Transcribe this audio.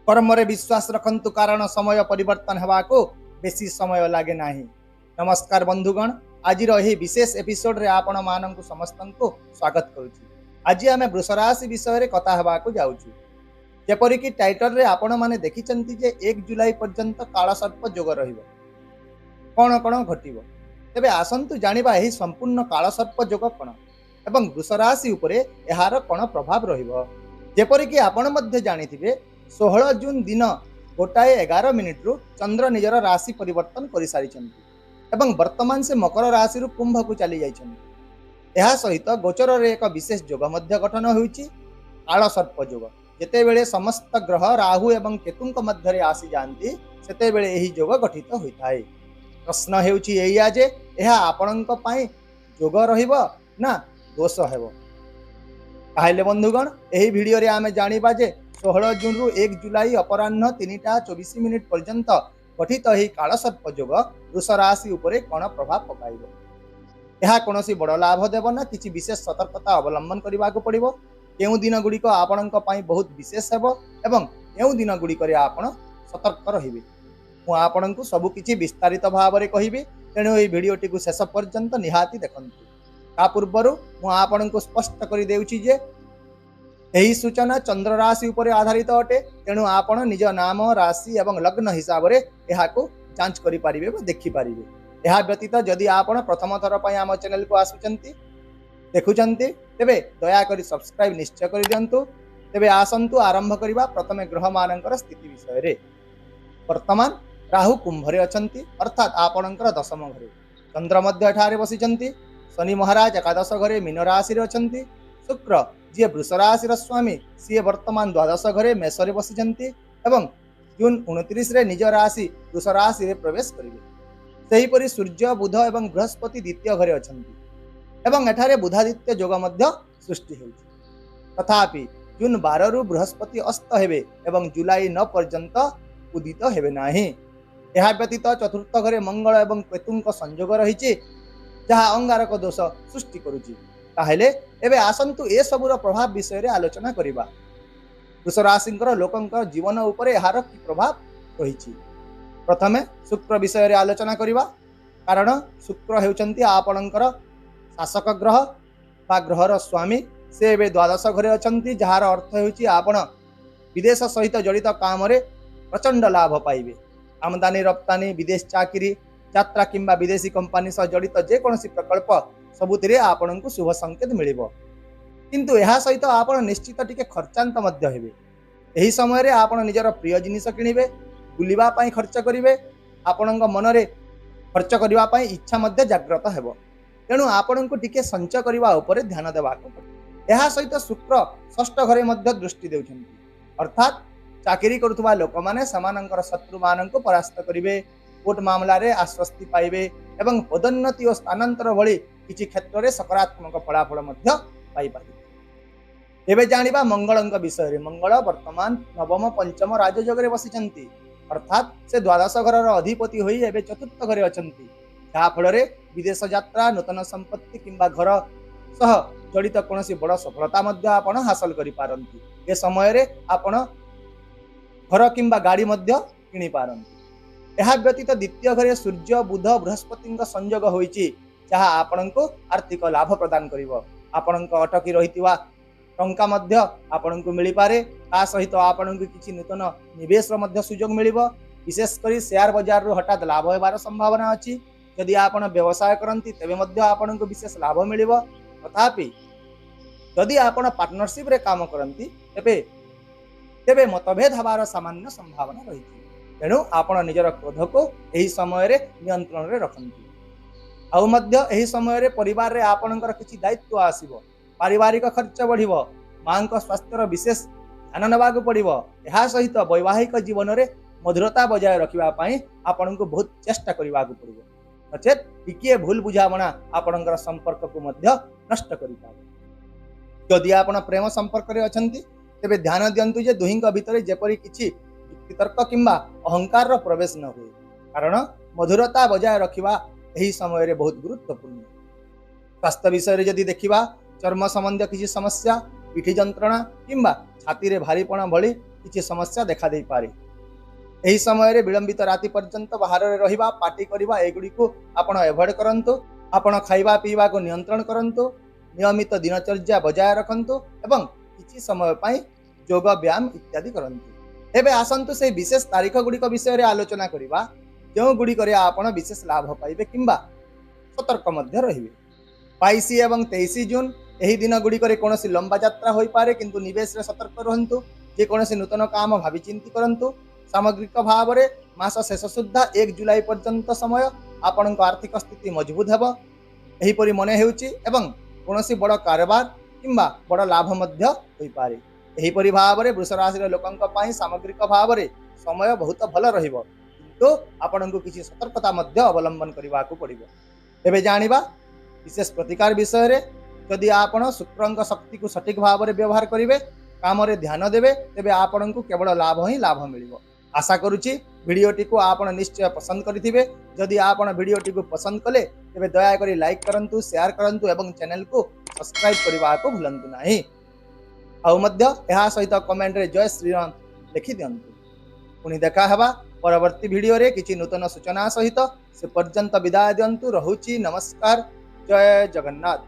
कर्म रे विश्वास रखंतु कारण समय परिवर्तन हेबा को बेसी समय लागे नाही। नमस्कार बंधुगण, आज विशेष एपिसोड रे आपण मानक समस्त को स्वागत करुछु। आज आम वृष राशि विषय रे कथा हेबा को जाउछु। जेपरिक टाइटल रे आपण माने देखिचंती जे 1 जुलाई पर्यंत काल सर्प जोग रहिबो। कोन कोन घटिबो तेबे आसंतु जानिबा एही संपूर्ण काल सर्प जोग कोन एवं वृष राशि उपरे एहार कोन प्रभाव रहिबो। जेपरिक आपण मध्ये जानिथिबे 16 जून दिन 1:11 रु चंद्र निजर राशि परिवर्तन कर सारी एवं वर्तमान से मकर राशि रु कुंभ को चली जाइछन्ति। एहा सहित गोचर रे एक विशेष जोग मध्य गठन होइछि काल सर्प जोग। जेतेबेले समस्त ग्रह राहु एवं केतुंक मध्य रे आसी जानती सेतेबेले एही जोग गठित होइथाय। प्रश्न हेउछि एया जे एहा आपणक पई जोग रहिबो ना दोष हेबो। ताहेले बंधुगण एही वीडियो रे आमे जानिबा जे 16 जून रु 1 जुलाई अपराह्न 3:24 पर्यंत गठित ही काल सर्प जोग वृष राशि उपरे कोन प्रभाव पकाइबो। यह कोनोसी बड़ लाभ देव ना किछि विशेष सतर्कता अवलंबन करबा को पड़िबो। केउ दिन गुड़िक आपणक पई बहुत विशेष हेबो एवं केउ दिन गुड़िक रे आपण सतर्क रहिबे। मु आपणक सब किछि विस्तारित भाव रे कहिबी, तेणु एही वीडियोटी को शेष पर्यंत निहाती देखंतु। ता पूर्वरु मु आपणक स्पष्ट करि देउछि जे एही सूचना चंद्र राशि उपरे आधारित अटे। तेणु आपण निज नाम राशि एवं लग्न हिसाब रे एहाको जांच करि पारिबे व देखि पारिबे। एहा व्यतीत जदि आपण प्रथम थर पय आम चैनल को आसुचंती देखुचंती तेबे दया करी सब्सक्राइब निश्चय करि दियंतु। तेबे आसंतु आरंभ करिबा प्रथमे ग्रह मानकर स्थिति विषय रे। वर्तमान राहु कुंभ रे अछंती, अर्थात आपणकर दशम घरे। चंद्र मध्य ठारे बसिचंती। शनि महाराज एकादश घरे मीन राशि रे अछंती। शुक्र जी वृष राशि स्वामी सी वर्तमान द्वादश घरे मेष रे बसिचंती एवं जून 29 रे निज राशि वृष राशि रे प्रवेश करिवे। सेहीपरि सूर्य बुध एवं बृहस्पति द्वितीय घरे अछंती एवं एठारे बुधादित्य जोग मध्य सृष्टि होउछि। तथापि जून 12 रु बृहस्पति अस्त हेबे एवं जुलाई 9 पर्यंत उदित हेबे नाही। एहा व्यतीत चतुर्थ घरे मंगल एवं केतुंक संयोग रहिछि, जहा अंगारक दोष सृष्टि करुछि। ताहेले एबे आसंतु ए सबुर प्रभाव विषय रे आलोचना करिबा। वृष राशिंकर लोकंकर जीवन उपरे एहार कि प्रभाव रहिछि। प्रथमे शुक्र विषय रे आलोचना करिबा, कारण शुक्र हेउचंती आपणंकर शासक ग्रह बा ग्रहर स्वामी। से एबे द्वादश घरे अछंती, जहार अर्थ हेउछि आपण विदेश सहित जड़ित काम रे प्रचंड लाभ पाइबे। आमदानी रप्तानी, विदेश चाकरी, यात्रा किंबा विदेशी कंपनी सह जड़ित जे कोनोसी प्रकल्प सबुतिरे आपणंकु शुभ संकेत मिलिबो। किंतु एहा सहित आपण निश्चित टिके खर्चांत मध्य हेबे। एही समय रे आपण निजर प्रिय जिनिस किनिबे, बुलिबा पई खर्च करिवे। आपणंक मनरे खर्च करिबा पई इच्छा मध्य जागृत हेबो। तेणु आपणंकु टिके संचय करिबा उपरे ध्यान देबाको पड़े। एहा सहित शुक्र षष्ठ घरे मध्य दृष्टि देउछन्ति, अर्थात चाकरी करुथुबा लोक माने समानंकर शत्रु मानंकु परास्त करिवे, कोर्ट मामला रे आश्वस्ति पाइबे एवं पदोन्नति और स्थानांतर भली किछि क्षेत्र रे सकारात्मक फलाफल मध्य पाई पारिबे। एबे जानिबा मंगलंक विषय रे। मंगल वर्तमान नवम पंचम राजयोग रे बसिचंती, अर्थात से द्वादश घरर अधिपति होई एबे चतुर्थ घरे अछंती, जहा फल रे विदेश यात्रा, नूतन संपत्ति किंबा घर सह जड़ित कोनोसी बड़ सफलता मध्य आपण हासिल करि पारंती। ए समय रे आपण घर किंबा गाड़ी मध्य किनि पारंती। एहा व्यतीत द्वितीय घरे सूर्य बुध बृहस्पति संयोग होइछि, जहा आपणको आर्थिक लाभ प्रदान करिवो। आपणको अटकी रहितिवा टंका मध्य आपणको मिलि पारे। ता सहित आपणको किछि नूतन निवेश मध्य सुयोग मिलिबो। विशेष करी शेयर बाजार रु हठात लाभ हेबार संभावना अछि। यदि आपण व्यवसाय करंती तेबे मध्य आपणको विशेष लाभ मिलिबो। तथापि यदि आपण पार्टनरशिप रे काम करंती तेबे मतभेद हबार सामान्य संभावना रहिछि। तेणु आपण निजर क्रोध को एही समय रे नियंत्रण रे रखंती। आउ मध्य एही समय रे परिवार रे आपणकर किछि दायित्व आसीबो। पारिवारिक खर्च बढ़िबो। मां को स्वास्थ्यर विशेष ध्यान नेबाक पड़िबो। एहा सहित वैवाहिक जीवन रे मधुरता बजाय रखिबा पई आपणको बहुत चेष्टा करिबाक पड़िबो। नचेत टिकिए भूल बुझामणा आपणकर संपर्क को मध्य नष्ट करि पाबे। यदि आपण प्रेम संपर्क रे अछंती तेबे ध्यान दियंतु जे दुहिंक भितरे जेपरि किछि तर्क किंबा अहंकार रो प्रवेश न हुए, कारण मधुरता बजाय रखिबा एही समय रे बहुत गुरुत्वपूर्ण। स्वास्थ्य विषय रे यदि देखिबा, चर्म संबंधी किछि समस्या, पिठी जंत्रणा किंबा छाती रे भारीपण भली କିଛି ସମସ୍ୟା ଦେଖା ଦେଇପାରେ। ଏହି ସମୟରେ ବିଳମ୍ବିତ ରାତି ପର୍ଯ୍ୟନ୍ତ ବାହାରରେ ରହିବା, ପାର୍ଟି କରିବା ଏଗୁଡ଼ିକୁ ଆପଣ ଏଭଏଡ୍ କରନ୍ତୁ। ଆପଣ ଖାଇବା ପିଇବାକୁ ନିୟନ୍ତ୍ରଣ କରନ୍ତୁ, ନିୟମିତ ଦିନଚର୍ଯ୍ୟା ବଜାୟ ରଖନ୍ତୁ ଏବଂ କିଛି ସମୟ ପାଇଁ ଯୋଗ ବ୍ୟାୟାମ ଇତ୍ୟାଦି କରନ୍ତୁ। ଏବେ ଆସନ୍ତୁ ସେହି ବିଶେଷ ତାରିଖ ଗୁଡ଼ିକ ବିଷୟରେ ଆଲୋଚନା କରିବା, ଯେଉଁଗୁଡ଼ିକରେ ଆପଣ ବିଶେଷ ଲାଭ ପାଇବେ କିମ୍ବା ସତର୍କ ମଧ୍ୟ ରହିବେ। 22 ଏବଂ 23 ଜୁନ୍ ଏହି ଦିନ ଗୁଡ଼ିକରେ କୌଣସି ଲମ୍ବା ଯାତ୍ରା ହୋଇପାରେ, କିନ୍ତୁ ନିବେଶରେ ସତର୍କ ରୁହନ୍ତୁ। ଯେକୌଣସି ନୂତନ କାମ ଭାବିଚିନ୍ତି କରନ୍ତୁ। ସାମଗ୍ରିକ ଭାବରେ ମାସ ଶେଷ ସୁଦ୍ଧା 1 ଜୁଲାଇ ପର୍ଯ୍ୟନ୍ତ ସମୟ ଆପଣଙ୍କ ଆର୍ଥିକ ସ୍ଥିତି ମଜବୁତ ହେବ ଏହିପରି ମନେ ହେଉଛି ଏବଂ କୌଣସି ବଡ଼ କାରବାର କିମ୍ବା ବଡ଼ ଲାଭ ମଧ୍ୟ ହୋଇପାରେ। ଏହିପରି ଭାବରେ ବୃଷ ରାଶିର ଲୋକଙ୍କ ପାଇଁ ସାମଗ୍ରିକ ଭାବରେ ସମୟ ବହୁତ ଭଲ ରହିବ, କିନ୍ତୁ ଆପଣଙ୍କୁ କିଛି ସତର୍କତା ମଧ୍ୟ ଅବଲମ୍ବନ କରିବାକୁ ପଡ଼ିବ। ଏବେ ଜାଣିବା ବିଶେଷ ପ୍ରତିକାର ବିଷୟରେ। ଯଦି ଆପଣ ଶୁକ୍ରଙ୍କ ଶକ୍ତିକୁ ସଠିକ୍ ଭାବରେ ବ୍ୟବହାର କରିବେ, କାମରେ ଧ୍ୟାନ ଦେବେ, ତେବେ ଆପଣଙ୍କୁ କେବଳ ଲାଭ ହିଁ ଲାଭ ମିଳିବ। ଆଶା କରୁଛି ଭିଡ଼ିଓଟିକୁ ଆପଣ ନିଶ୍ଚୟ ପସନ୍ଦ କରିଥିବେ। ଯଦି ଆପଣ ଭିଡ଼ିଓଟିକୁ ପସନ୍ଦ କଲେ ତେବେ ଦୟାକରି ଲାଇକ୍ କରନ୍ତୁ, ସେୟାର କରନ୍ତୁ ଏବଂ ଚ୍ୟାନେଲକୁ ସବସ୍କ୍ରାଇବ୍ କରିବାକୁ ଭୁଲନ୍ତୁ ନାହିଁ। ଆଉ ମଧ୍ୟ ଏହା ସହିତ କମେଣ୍ଟରେ ଜୟ ଶ୍ରୀରାମ ଲେଖି ଦିଅନ୍ତୁ। ପୁଣି ଦେଖା ହେବା ପରବର୍ତ୍ତୀ ଭିଡ଼ିଓରେ କିଛି ନୂତନ ସୂଚନା ସହିତ। ସେ ପର୍ଯ୍ୟନ୍ତ ବିଦାୟ ଦିଅନ୍ତୁ। ରହୁଛି ନମସ୍କାର, ଜୟ ଜଗନ୍ନାଥ।